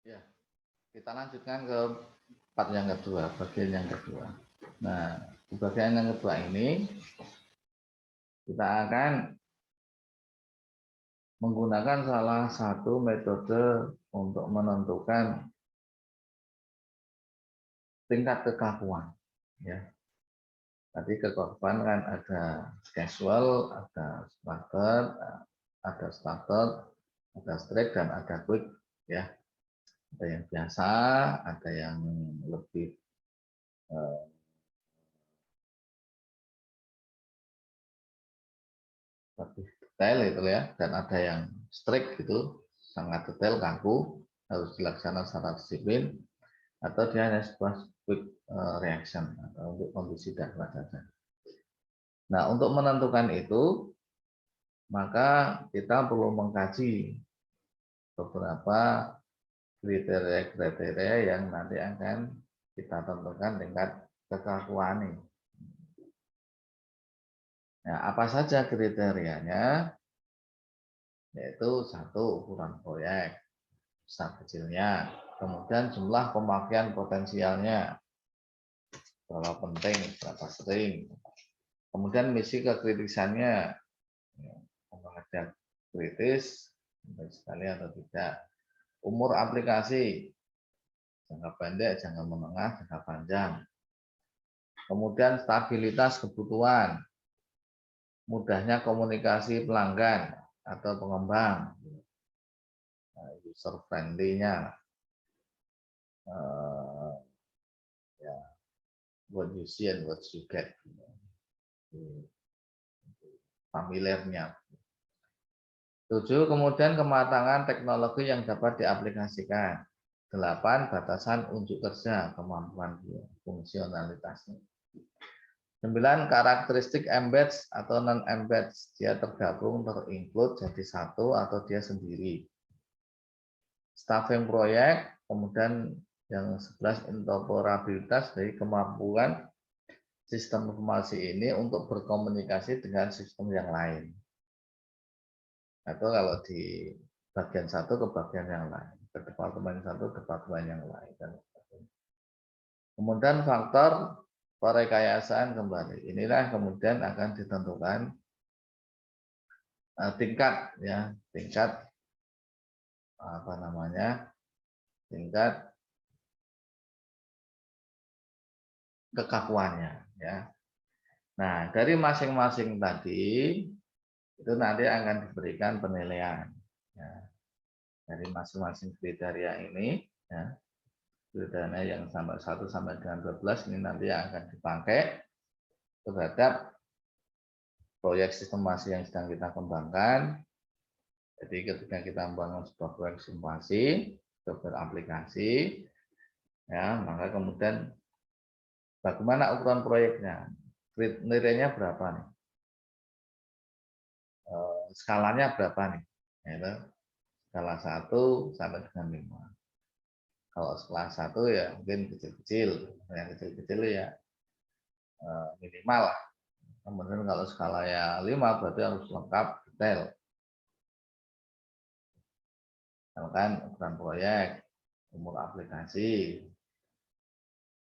Ya, kita lanjutkan ke part yang kedua, bagian yang kedua. Nah, di bagian yang kedua ini kita akan menggunakan salah satu metode untuk menentukan tingkat kekakuan. Ya, tadi kekakuan kan ada casual, ada starter, ada strict dan ada quick. Ya, ada yang biasa, ada yang lebih eh, lebih detail itu ya, dan ada yang strict gitu, sangat detail, kaku, harus dilaksanakan secara disiplin, atau dia hanya sebuah quick reaction atau untuk kondisi darurat saja. Nah, untuk menentukan itu, maka kita perlu mengkaji beberapa kriteria-kriteria yang nanti akan kita tentukan tingkat kekakuan. Nah, apa saja kriterianya? Yaitu satu, ukuran proyek besar kecilnya, kemudian jumlah pemakaian potensialnya, berapa penting, berapa sering, kemudian misi kekritisannya, apakah dia kritis sekali atau tidak, umur aplikasi, jangka pendek, jangka menengah, jangka panjang, kemudian stabilitas kebutuhan, mudahnya komunikasi pelanggan atau pengembang, user friendly-nya, ya, what you see and what you get, familiarnya. 7. Kemudian kematangan teknologi yang dapat diaplikasikan. 8. Batasan unjuk kerja, kemampuan fungsionalitasnya. 9. Karakteristik embed atau non-embed. Dia tergabung, terinclude jadi satu atau dia sendiri. Staffing proyek, kemudian yang 11 interoperabilitas dari kemampuan sistem informasi ini untuk berkomunikasi dengan sistem yang lain. Atau kalau di bagian satu ke bagian yang lain, ke departemen satu ke departemen yang lain. Kemudian faktor perekayasaan kembali. Inilah kemudian akan ditentukan tingkat ya, tingkat apa namanya? Tingkat kekakuannya ya. Nah, dari masing-masing tadi itu nanti akan diberikan penilaian ya. Dari masing-masing kriteria ini ya. Kriteria yang sampai 1 sampai dengan 12 ini nanti akan dipakai terhadap proyek sistemasi yang sedang kita kembangkan. Jadi ketika kita membangun sebuah proyek sistemasi, software aplikasi, ya maka kemudian bagaimana ukuran proyeknya, nilainya berapa nih, skalanya berapa nih, ya, skala 1 sampai dengan 5. Kalau skala 1 ya mungkin kecil-kecil, yang kecil-kecil ya minimal lah. Kemudian kalau skala ya 5 berarti harus lengkap detail. Misalkan ukuran proyek, umur aplikasi,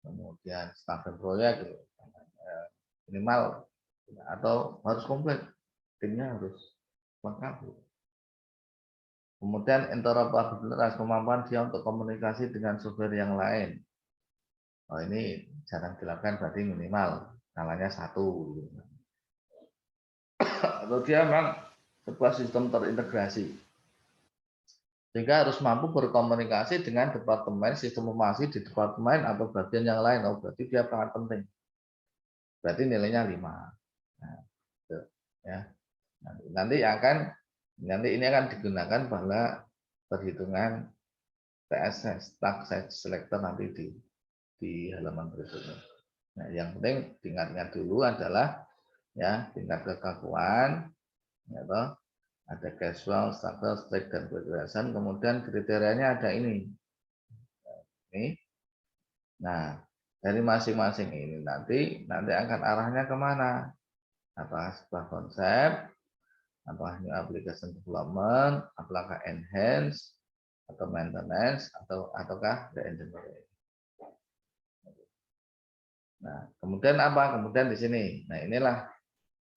kemudian staffing proyek minimal atau harus komplit, timnya harus lengkap. Kemudian interoperabilitas, kemampuan dia untuk komunikasi dengan software yang lain. Oh ini jarang dilakukan, berarti minimal skalanya 1. Atau dia memang sebuah sistem terintegrasi, sehingga harus mampu berkomunikasi dengan departemen sistem informasi di departemen atau bagian yang lain. Oh berarti dia sangat penting. Berarti nilainya 5. Nah, gitu, ya. Nanti ini akan digunakan pada perhitungan TSS, task selector nanti di halaman berikutnya. Nah, yang penting diingat-ingat dulu adalah ya tingkat kekakuan, ya toh, ada casual, starter, strict dan progression. Kemudian kriterianya ada ini. Nah, dari masing-masing ini nanti akan arahnya kemana? Apakah sebuah konsep, apakah new application development, apakah enhance, atau maintenance ataukah re-engineering. Nah, kemudian apa? Kemudian di sini. Nah, inilah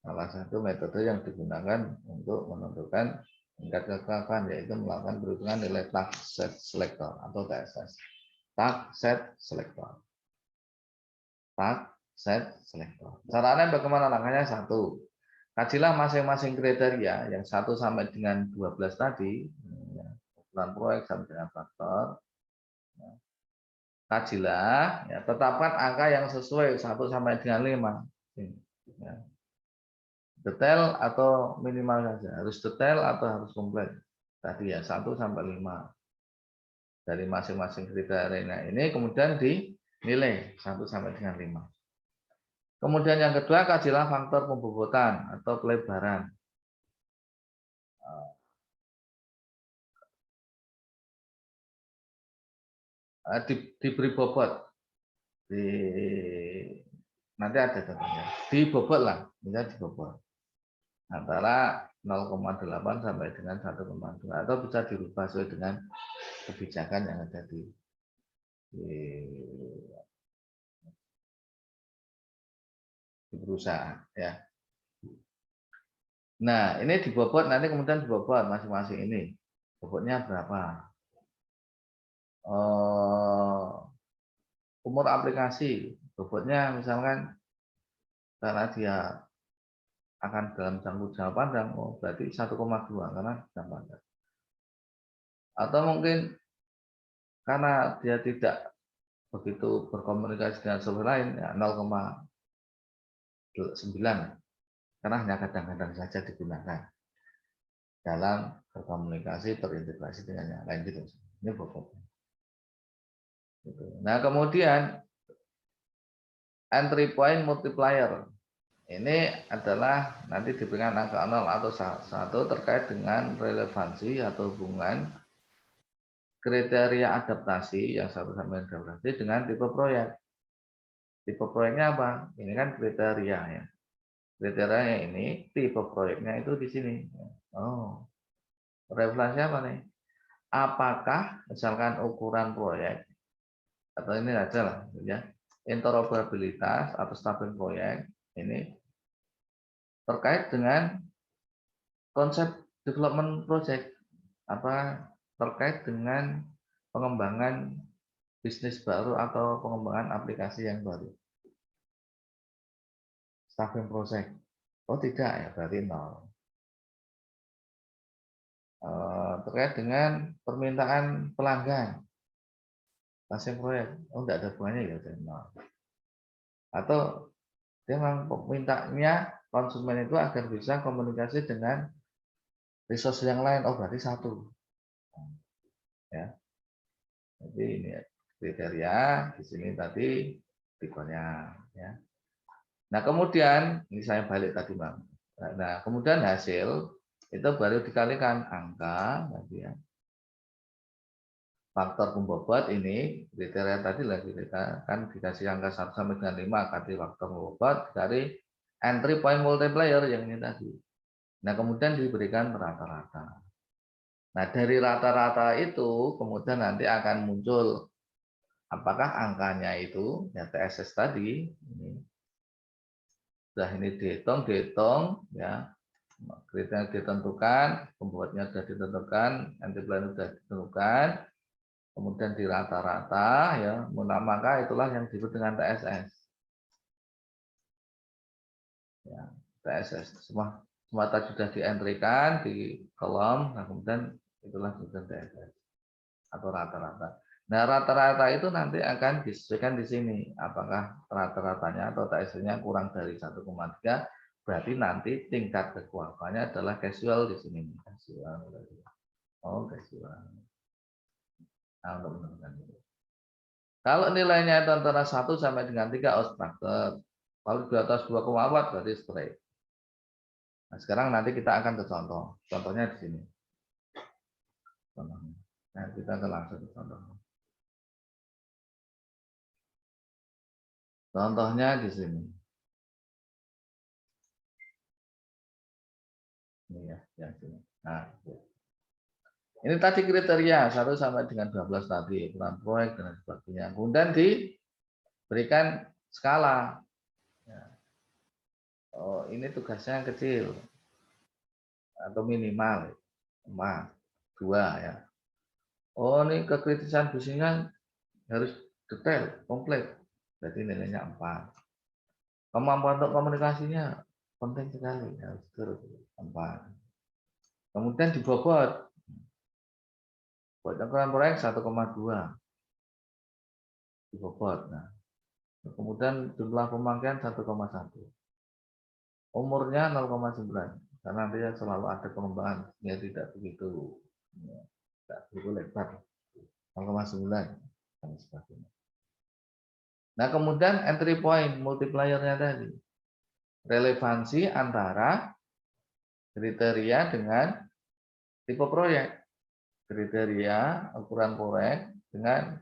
salah satu metode yang digunakan untuk menentukan tingkat kekalahan, yaitu melakukan perhitungan nilai task set selector atau TSS. Task set selector. Task set selector. Caranya bagaimana? Langkahnya satu. Kajilah masing-masing kriteria yang 1 sampai dengan 12 tadi, ukuran proyek sampai dengan faktor. Kajilah, ya, tetapkan angka yang sesuai 1 sampai dengan 5. Ya. Detail atau minimal saja, harus detail atau harus komplit. Tadi ya 1 sampai 5 dari masing-masing kriteria ini, kemudian dinilai 1 sampai dengan 5. Kemudian yang kedua, kajilah faktor pembobotan atau pelebaran. Diberi bobot, nanti ada contohnya, dibobot lah, bisa dibobot antara 0,8 sampai dengan 1,2 atau bisa dirubah sesuai dengan kebijakan yang ada di perusahaan ya. Nah, ini dibobot, nanti kemudian dibobot masing-masing ini. Bobotnya berapa? Umur aplikasi, bobotnya misalkan karena dia akan dalam jangka panjang, berarti 1,2 karena jangka panjang. Atau mungkin karena dia tidak begitu berkomunikasi dengan software lain, ya 0,9 karena hanya kadang-kadang saja digunakan dalam berkomunikasi terintegrasi dengan yang lain gitu. Ini bobotnya. Nah, kemudian entry point multiplier ini adalah nanti diberikan angka 0 atau 1 terkait dengan relevansi atau hubungan kriteria adaptasi yang 1 sampai dengan adaptasi dengan tipe proyek. Tipe proyeknya apa? Ini kan kriteria ya. Kriterianya ini, tipe proyeknya itu di sini. Oh, relevansi apa nih? Apakah misalkan ukuran proyek atau ini aja lah, ya, interoperabilitas atau staffing proyek ini terkait dengan konsep development project, apa terkait dengan pengembangan bisnis baru atau pengembangan aplikasi yang baru. Staffing project, oh tidak ya, berarti 0. Terkait dengan permintaan pelanggan, staffing proyek, oh tidak ada hubungannya ya, 0. Atau dia memang mintanya konsumen itu agar bisa komunikasi dengan resource yang lain, oh berarti 1. Ya. Jadi ini kriteria di sini tadi tipenya ya. Nah, kemudian ini saya balik tadi, Bang. Nah, kemudian hasil itu baru dikalikan angka tadi ya. Faktor pembobot ini kriteria tadi lagi kita kan dikasih angka 1 sampai dengan 5 kasih faktor pembobot dari entry point multiplier yang ini tadi. Nah, kemudian diberikan rata-rata. Nah, dari rata-rata itu kemudian nanti akan muncul apakah angkanya itu ya TSS tadi ini sudah ini dihitung ya, kriteria ditentukan, pembuatnya sudah ditentukan, entry plan sudah ditentukan, kemudian di rata-rata ya, maka itulah yang disebut dengan TSS. Ya, TSS semua tadi sudah dientrikan di kolom, nah kemudian itulah disebut TSS atau rata-rata. Nah, rata-rata itu nanti akan disesuaikan di sini. Apakah rata-ratanya atau TSS-nya kurang dari 1,3, berarti nanti tingkat kekuatannya adalah casual di sini. Casual. Oh, casual. Nah, untuk menentukan itu. Kalau nilainya itu antara 1 sampai dengan 3, obstructed. Kalau di atas 2,4 berarti straight. Nah, sekarang nanti kita akan ke contoh. Contohnya di sini. Nah, kita akan langsung ke contoh. Contohnya di sini. Ini ya, yang sini. Nah, Ini tadi kriteria 1 sampai dengan 12 tadi, ukuran proyek dan sebagainya. Kemudian diberikan skala. Ya. Oh, ini tugasnya yang kecil atau minimal 5, 2 ya. Oh, ini kekritisan bisnisnya harus detail, komplit. Berarti nilainya 4. Kemampuan untuk komunikasinya penting sekali, harus terus 4. Kemudian dibobot. Buat ukuran proyek 1,2 dibobot. Nah, kemudian jumlah pemakaian 1,1. Umurnya 0,9 karena dia selalu ada pengembangan, ya tidak begitu lebar, 0,9 dan sebagainya. Nah, kemudian entry point multiplier-nya tadi, relevansi antara kriteria dengan tipe proyek, kriteria ukuran proyek dengan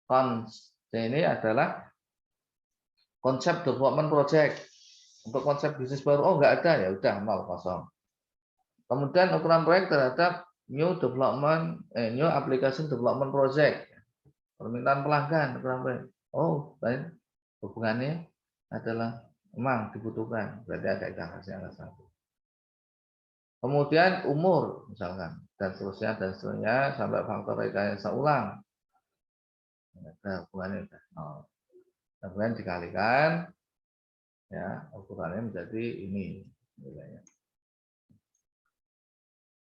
cons. Ini adalah konsep development project. Untuk konsep bisnis baru, oh nggak ada, ya udah 0, kosong. Kemudian ukuran proyek terhadap new application development project, permintaan pelanggan ukuran proyek. Oh, baik, hubungannya adalah memang dibutuhkan, berarti ada indikasinya ada 1. Kemudian umur misalkan dan seterusnya sampai faktor rekayasa ulang. Ada hubungannya udah 0. Kemudian dikalikan, ya ukurannya menjadi ini nilainya.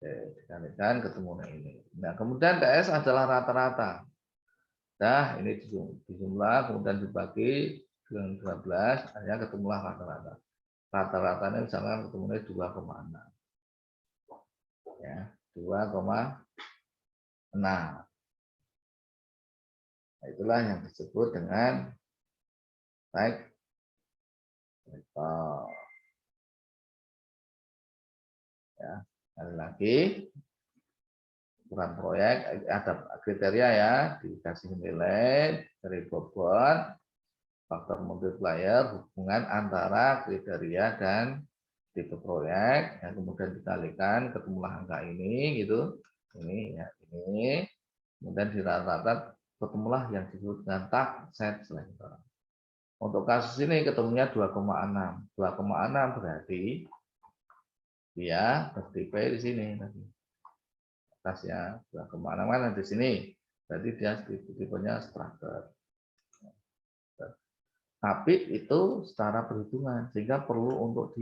Dikalikan ketemu ini. Nah, kemudian TS adalah rata-rata. Nah, ini dijumlah kemudian dibagi dengan 12, hanya ketemulah rata-rata. Rata-ratanya misalkan ketemunya 2,6. Ya, 2,6. Nah, itulah yang disebut dengan baik. Ya, sekali lagi ukuran proyek ada kriteria ya, dikasih nilai dari bobot, faktor multiplier, hubungan antara kriteria dan tipe proyek, yang kemudian dikalikan ketemulah angka ini gitu, ini ya ini, kemudian dirata-rata ketemulah yang disebut dengan tag set selector. Untuk kasus ini ketemunya 2,6. 2,6 berarti dia bertipe di sini tadi. Atasnya 2,6 kan di sini. Berarti dia tipenya structure. Tapi itu secara perhitungan sehingga perlu untuk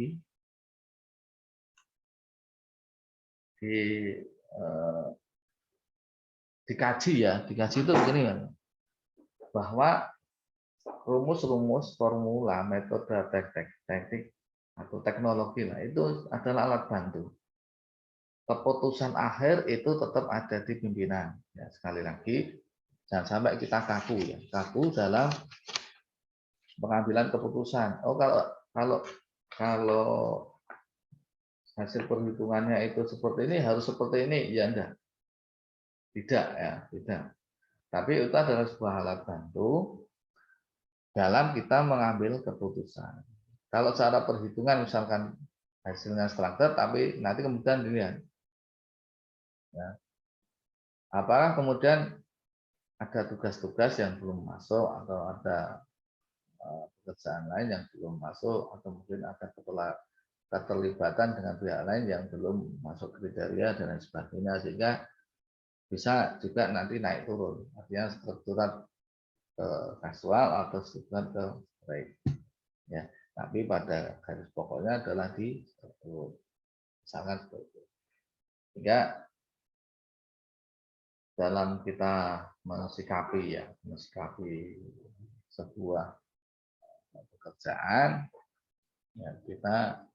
dikaji ya. Dikaji itu begini kan. Bahwa rumus-rumus, formula, metode, teknik atau teknologi lah itu adalah alat bantu. Keputusan akhir itu tetap ada di pimpinan. Ya, sekali lagi, jangan sampai kita kaku ya, kaku dalam pengambilan keputusan. Oh kalau hasil perhitungannya itu seperti ini harus seperti ini, ya enggak, tidak ya, tidak. Tapi itu adalah sebuah alat bantu dalam kita mengambil keputusan. Kalau cara perhitungan misalkan hasilnya struktur, tapi nanti kemudian dilihat, ya, apakah kemudian ada tugas-tugas yang belum masuk atau ada pekerjaan lain yang belum masuk atau mungkin ada keterlibatan dengan pihak lain yang belum masuk kriteria dan lain sebagainya sehingga bisa juga nanti naik turun artinya struktural ke kasual atau struktural ke baik ya, tapi pada garis pokoknya adalah di struktur sangat seperti itu. Sehingga dalam kita mensikapi sebuah pekerjaan ya, kita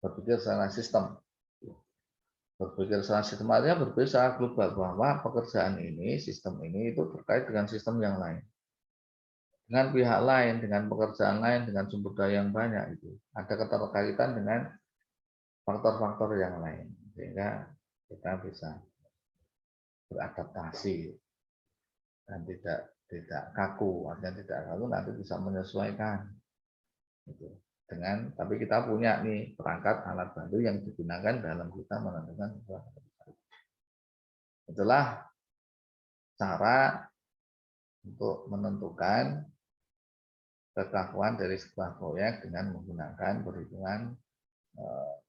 berpikir secara sistem. Berpikir secara sistem artinya berpikir secara global bahwa pekerjaan ini, sistem ini itu terkait dengan sistem yang lain. Dengan pihak lain, dengan pekerjaan lain, dengan sumber daya yang banyak itu. Ada keterkaitan dengan faktor-faktor yang lain. Sehingga kita bisa beradaptasi dan tidak kaku. Artinya tidak kaku nanti bisa menyesuaikan. Gitu. tapi kita punya nih perangkat alat bantu yang digunakan dalam kita menentukan sebuah keputusan. Itulah cara untuk menentukan kekakuan dari sebuah proyek dengan menggunakan perhitungan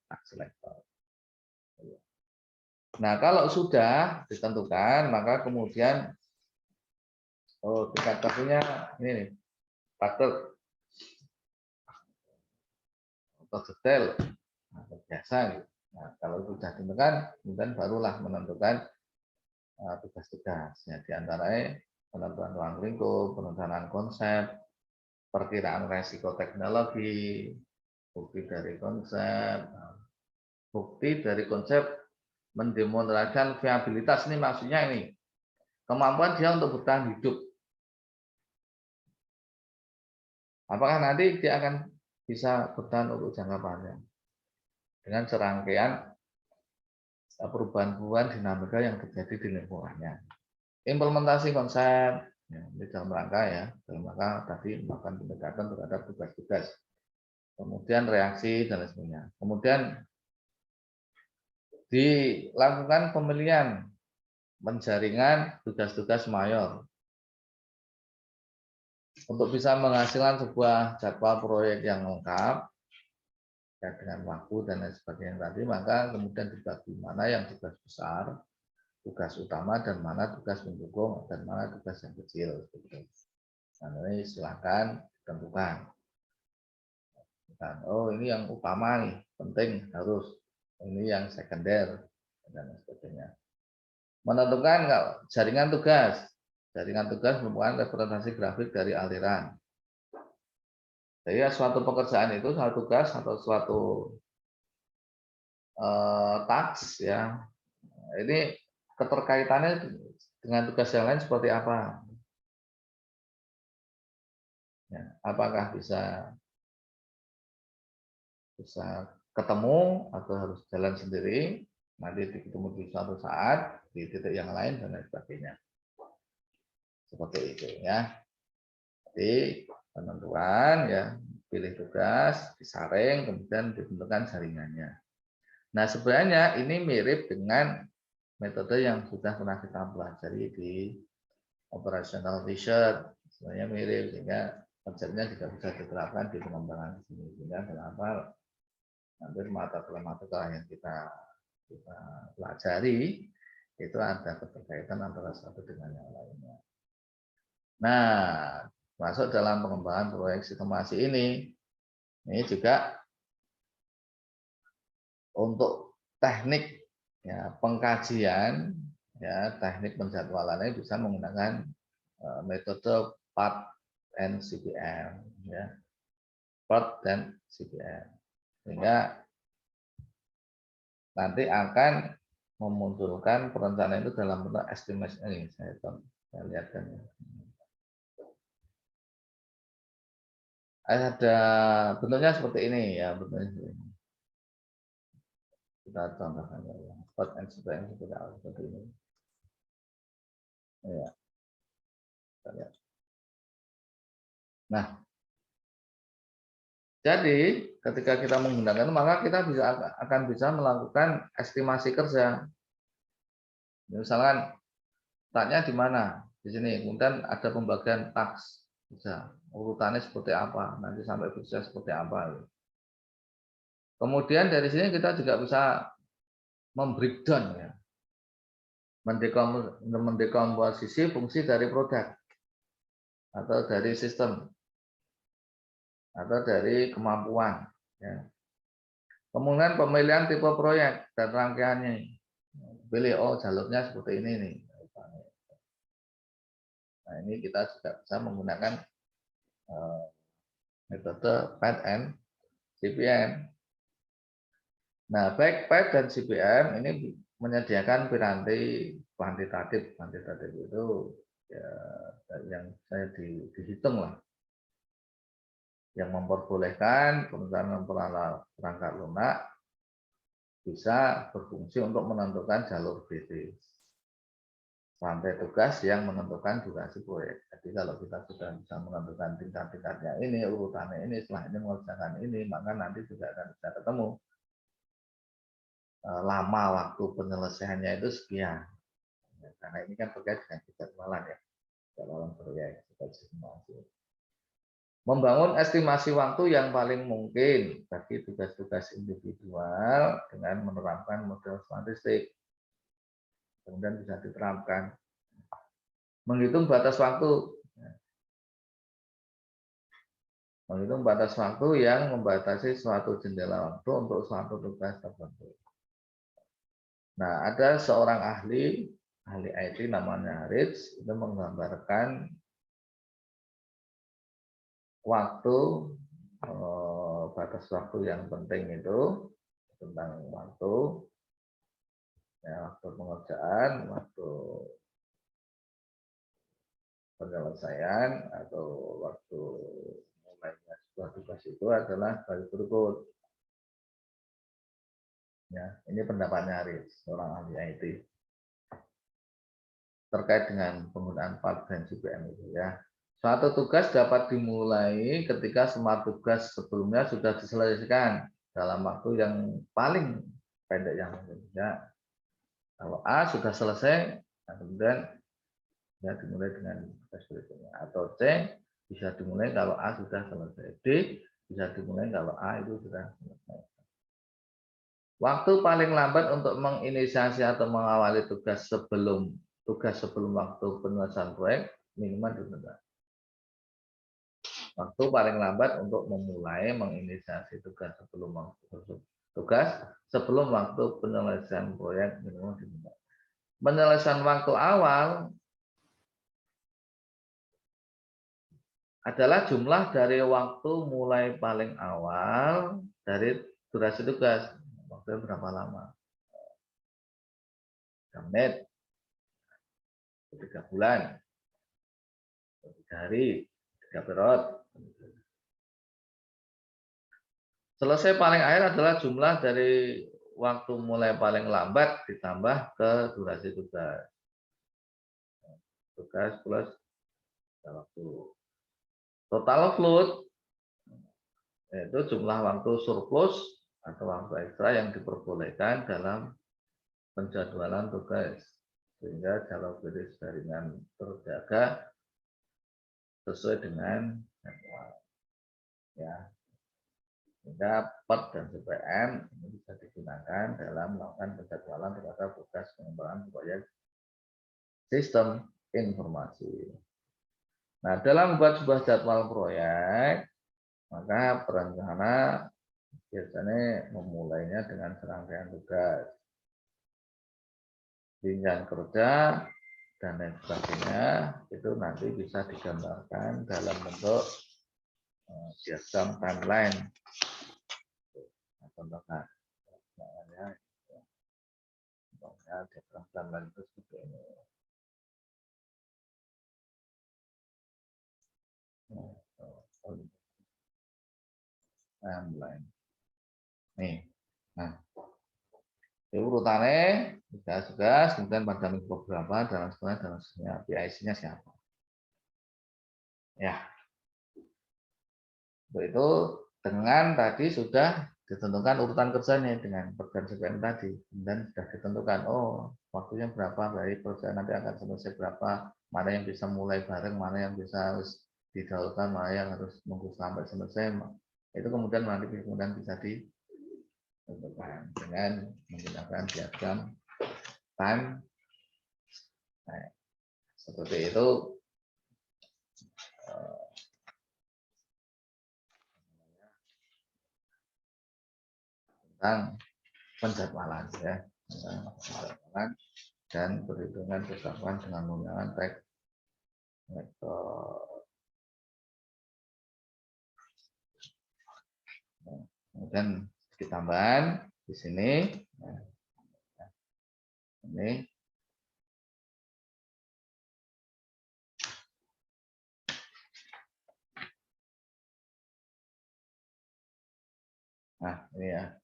task selector. Nah, kalau sudah ditentukan, maka kemudian tingkat kakunya ini nih, faktor atau detail atau biasa gitu. Nah, kalau sudah ditentukan, kemudian barulah menentukan tugas-tugas. Ya, di antaranya penentuan ruang lingkup, perencanaan konsep, perkiraan resiko teknologi, bukti dari konsep mendemonstrasikan viabilitas. Ini maksudnya ini kemampuan dia untuk bertahan hidup. Apakah nanti dia akan bisa bertahan untuk jangka panjang dengan serangkaian perubahan-perubahan dinamika yang terjadi di lingkungannya. Implementasi konsep di dalam rangka tadi melakukan pendekatan terhadap tugas-tugas, kemudian reaksi dan lain sebagainya. Kemudian dilakukan pemilihan penjaringan tugas-tugas mayor untuk bisa menghasilkan sebuah jadwal proyek yang lengkap ya, dengan waktu dan lain sebagainya tadi, maka kemudian dibagi mana yang tugas besar, tugas utama, dan mana tugas mendukung, dan mana tugas yang kecil. Nah, ini silakan ditentukan. Oh, ini yang utama nih, penting harus. Ini yang sekunder dan sebagainya. Menentukan jaringan tugas. Jaringan tugas merupakan representasi grafik dari aliran. Jadi suatu pekerjaan itu, suatu tugas atau suatu task ya. Ini keterkaitannya dengan tugas yang lain seperti apa? Ya, apakah bisa ketemu atau harus jalan sendiri? Nanti ketemu di suatu saat di titik yang lain dan lain sebagainya. Seperti itu ya. Jadi penentuan ya, pilih tugas, disaring, kemudian ditentukan jaringannya. Nah, sebenarnya ini mirip dengan metode yang sudah pernah kita pelajari di operational research. Sebenarnya mirip, sehingga konsepnya juga bisa diterapkan di pengembangan di sini. Sehingga kenapa hampir matematika yang kita pelajari itu ada keterkaitan antara satu dengan yang lainnya. Nah, masuk dalam pengembangan proyek sistemasi ini juga untuk teknik ya, pengkajian ya, teknik penjadwalannya bisa menggunakan metode PART and CPM ya. PART dan CPM. Sehingga nanti akan memunculkan perencanaan itu dalam bentuk estimasi ini. Saya lihatkan ya. Ada bentuknya seperti ini ya, bentuknya seperti ini. Kita contohkan ya, PART and CPM seperti ini. Ya. Nah, jadi ketika kita menggunakan maka kita akan bisa melakukan estimasi kerja. Misalkan letaknya di mana? Di sini. Kemudian ada pembagian task kerja. Urutannya seperti apa? Nanti sampai bekerja seperti apa? Kemudian dari sini kita juga bisa membreakdown ya. Mendekomposisi fungsi dari produk atau dari sistem atau dari kemampuan ya. Kemudian pemilihan tipe proyek dan rangkaiannya. Pilih jalurnya seperti ini nih. Nah, ini kita juga bisa menggunakan metode PAT and CPM. Nah, baik PAT dan CPM ini menyediakan piranti kuantitatif. Kuantitatif itu ya, yang saya dihitung lah, yang memperbolehkan perencanaan perangkat lunak bisa berfungsi untuk menentukan jalur bisnis. rantai tugas yang menentukan durasi proyek. Jadi kalau kita sudah bisa menentukan tingkat-tingkatnya ini, urutannya ini, setelah ini mengerjakan ini, maka nanti juga akan bisa ketemu lama waktu penyelesaiannya itu sekian. Karena ini kan terkait dengan jadwalan ya, jadwalan proyek, estimasi. Membangun estimasi waktu yang paling mungkin bagi tugas-tugas individual dengan menerapkan model statistik. Kemudian bisa diterapkan. Menghitung batas waktu. Menghitung batas waktu yang membatasi suatu jendela waktu untuk suatu tugas tertentu. Nah, ada seorang ahli IT namanya Rich, itu menggambarkan waktu, batas waktu yang penting itu tentang waktu, ya, waktu pengerjaan, waktu penyelesaian atau waktu mulainya sebuah tugas itu adalah bagi berikut. Ya, ini pendapatnya Rich, seorang ahli IT terkait dengan penggunaan part dan CPM itu ya. Suatu tugas dapat dimulai ketika semua tugas sebelumnya sudah diselesaikan dalam waktu yang paling pendek yang mungkin. Ya. Kalau A sudah selesai, nah kemudian ya dimulai dengan tugas berikutnya. Atau C bisa dimulai kalau A sudah selesai. D bisa dimulai kalau A itu sudah selesai. Waktu paling lambat untuk menginisiasi atau mengawali tugas sebelum waktu penyelesaian proyek minimal ditentukan. Waktu paling lambat untuk memulai menginisiasi tugas sebelum waktu penyelesaian proyek minimal ditentukan. Penyelesaian waktu awal adalah jumlah dari waktu mulai paling awal dari durasi tugas. Waktunya berapa lama? 3 menit, 3 bulan, 3 hari, 3 periode. Selesai paling akhir adalah jumlah dari waktu mulai paling lambat ditambah ke durasi tugas. Tugas plus waktu. Total load yaitu jumlah waktu surplus atau waktu ekstra yang diperbolehkan dalam penjadwalan tugas sehingga jalur garis jaringan terjaga sesuai dengan jadwal. Ya. Sehingga PERT dan CPM ini bisa digunakan dalam melakukan penjadwalan terhadap tugas pengembangan proyek sistem informasi. Nah, dalam membuat sebuah jadwal proyek, maka perencana biasanya memulainya dengan serangkaian tugas, jenjang kerja, dan lain sebagainya. Itu nanti bisa digambarkan dalam bentuk diagram timeline. Contohnya diagram timeline itu seperti ini. Timeline. Nih, nah, urutannya tugas, kemudian pada minggu berapa, dan sebagainya, PIC-nya siapa. Ya, untuk itu dengan tadi sudah ditentukan urutan kerjanya dengan program CPM tadi, dan sudah ditentukan, oh waktunya berapa, dari program nanti akan selesai berapa, mana yang bisa mulai bareng, mana yang bisa harus didahulukan, mana yang harus nunggu sampai selesai. Itu kemudian nanti bisa ditentukan dengan menggunakan diagram time. Nah, seperti itu tentang penjadwalan ya, penjadwalan dan perhitungan kesatuan dengan menggunakan metode. Kemudian ditambahan di sini. Ini nah ini ya,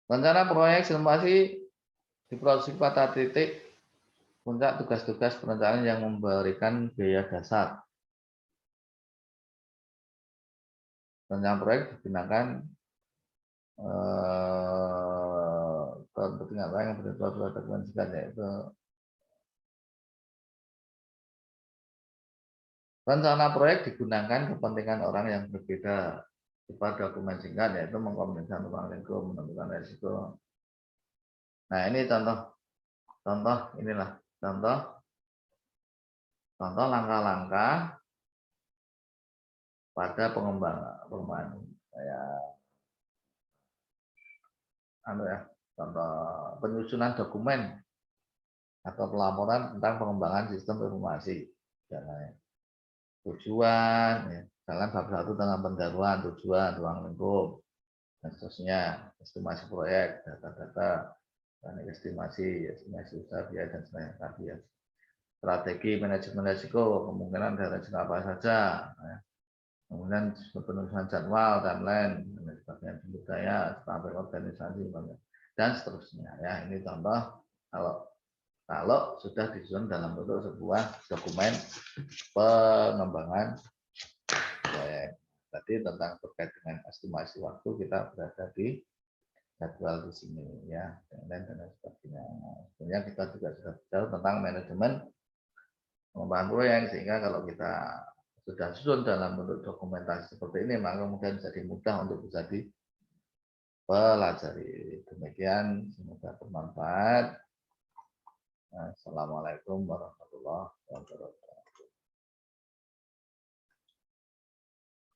rencana proyek estimasi diproduksi pada titik Puncak tugas-tugas perencanaan yang memberikan biaya dasar. Rencana proyek digunakan kepentingan lain yang berbentuk dokumen singkat, yaitu rencana proyek digunakan kepentingan orang yang berbeda. Berupa dokumen singkat, yaitu mengkomunikasikan ruang lingkup, menentukan resiko. Nah, ini contoh inilah contoh langkah-langkah pada pengembangan contoh penyusunan dokumen atau pelaporan tentang pengembangan sistem informasi. Tujuan, misalkan bab 1 tentang pendahuluan, tujuan, ruang lingkup, dan seterusnya, estimasi proyek, data-data, dan estimasi usaha biaya dan sebagainya tadi ya. Strategi manajemen risiko, kemungkinan ada risiko apa saja, kemudian penulisan jadwal, timeline, dan sebagainya, budaya, sampai organisasi, dan seterusnya. Ya, ini contoh kalau sudah disusun dalam bentuk sebuah dokumen pengembangan proyek. Tadi tentang terkait dengan estimasi waktu kita berada di jadwal di sini ya, dan sebagainya. Sebenarnya kita juga sudah bicara tentang manajemen pengembangan proyek, sehingga kalau kita sudah susun dalam bentuk dokumentasi seperti ini, maka kemudian jadi mudah untuk bisa dipelajari. Demikian, semoga bermanfaat. Assalamualaikum warahmatullahi wabarakatuh.